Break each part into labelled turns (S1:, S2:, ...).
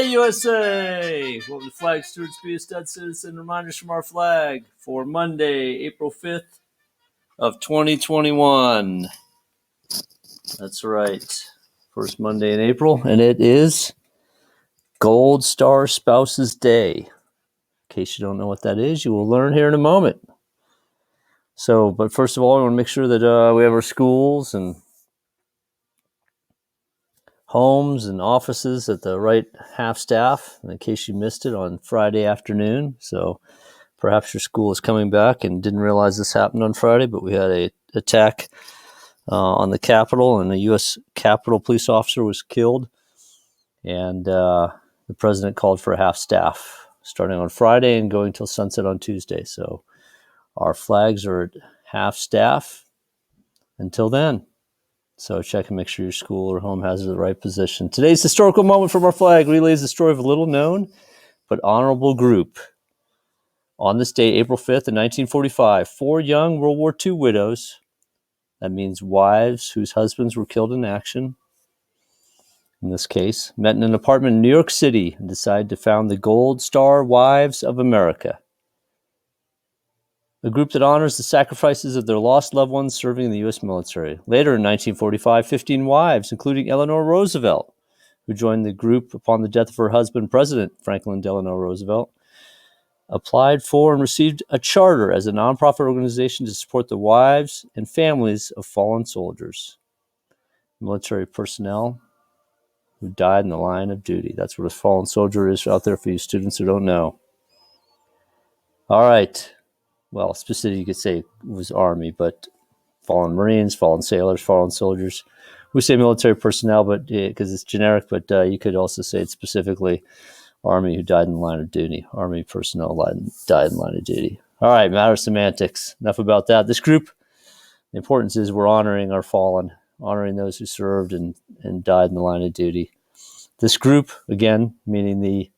S1: USA! Welcome to Flag Steward, be a stud citizen. Reminders from our flag for Monday, April 5th of 2021. That's right. First Monday in April, and it is Gold Star Spouses Day. In case you don't know what that is, you will learn here in a moment. But first of all, I want to make sure that we have our schools and homes and offices at the right half-staff, in case you missed it on Friday afternoon. So perhaps your school is coming back and didn't realize this happened on Friday, but we had an attack on the Capitol, and a U.S. Capitol police officer was killed. And the president called for a half-staff starting on Friday and going till sunset on Tuesday. So our flags are at half-staff until then. So check and make sure your school or home has the right position. Today's historical moment from our flag relays the story of a little-known but honorable group. On this day, April 5th, in 1945, 4 young World War II widows, that means wives whose husbands were killed in action, in this case, met in an apartment in New York City and decided to found the Gold Star Wives of America, a group that honors the sacrifices of their lost loved ones serving in the U.S. military. Later in 1945, 15 wives, including Eleanor Roosevelt, who joined the group upon the death of her husband, President Franklin Delano Roosevelt, applied for and received a charter as a nonprofit organization to support the wives and families of fallen soldiers, military personnel who died in the line of duty. That's what a fallen soldier is out there for you students who don't know. All right. Well, specifically, you could say it was Army, but fallen Marines, fallen sailors, fallen soldiers. We say military personnel, but because it's generic, but you could also say it specifically Army who died in the line of duty. Army personnel died in the line of duty. All right, matter of semantics. Enough about that. This group, the importance is we're honoring our fallen, honoring those who served and died in the line of duty. This group, again, meaning the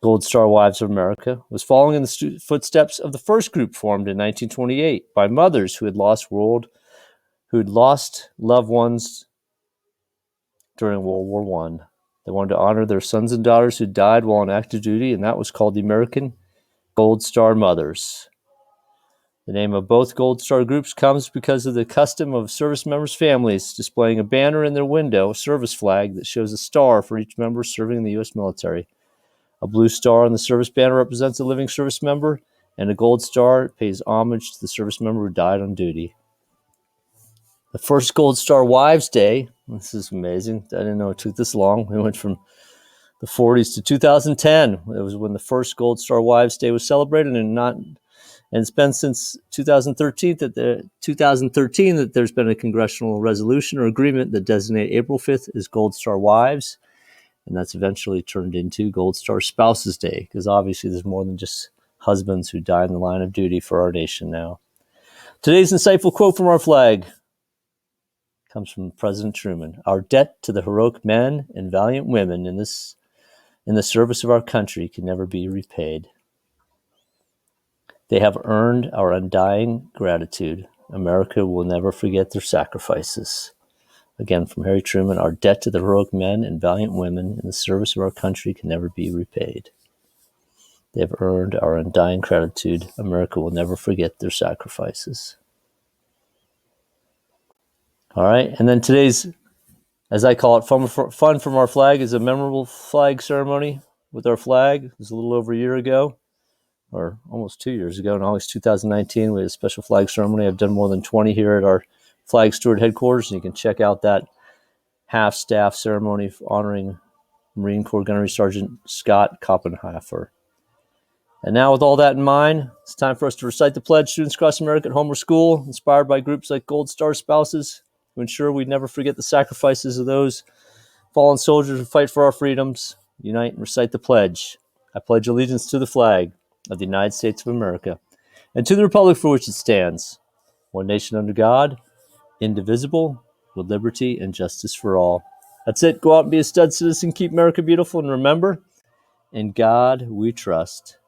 S1: Gold Star Wives of America, was following in the footsteps of the first group formed in 1928 by mothers who had lost loved ones during World War I. They wanted to honor their sons and daughters who died while on active duty, and that was called the American Gold Star Mothers. The name of both Gold Star groups comes because of the custom of service members' families displaying a banner in their window, a service flag that shows a star for each member serving in the U.S. military. A blue star on the service banner represents a living service member, and a gold star pays homage to the service member who died on duty. The first Gold Star Wives Day, this is amazing. I didn't know it took this long. We went from the 40s to 2010. It was when the first Gold Star Wives Day was celebrated, and it's been since 2013 that there's been a congressional resolution or agreement that designate April 5th as Gold Star Wives. And that's eventually turned into Gold Star Spouses Day, because obviously there's more than just husbands who died in the line of duty for our nation now. Today's insightful quote from our flag comes from President Truman. Our debt to the heroic men and valiant women in the service of our country can never be repaid. They have earned our undying gratitude. America will never forget their sacrifices. Again, from Harry Truman, our debt to the heroic men and valiant women in the service of our country can never be repaid. They have earned our undying gratitude. America will never forget their sacrifices. All right, and then today's, as I call it, fun from our flag is a memorable flag ceremony with our flag. It was a little over a year ago, or almost 2 years ago, in August 2019. We had a special flag ceremony. I've done more than 20 here at our Flag Steward headquarters, and you can check out that half-staff ceremony honoring Marine Corps Gunnery Sergeant Scott Koppenhofer. And now, with all that in mind, it's time for us to recite the pledge. Students across America at home or school, inspired by groups like Gold Star Spouses, to ensure we never forget the sacrifices of those fallen soldiers who fight for our freedoms, unite and recite the pledge. I pledge allegiance to the flag of the United States of America and to the republic for which it stands, one nation under God, indivisible, with liberty and justice for all. That's it. Go out and be a stud citizen. Keep America beautiful. And remember, in God we trust.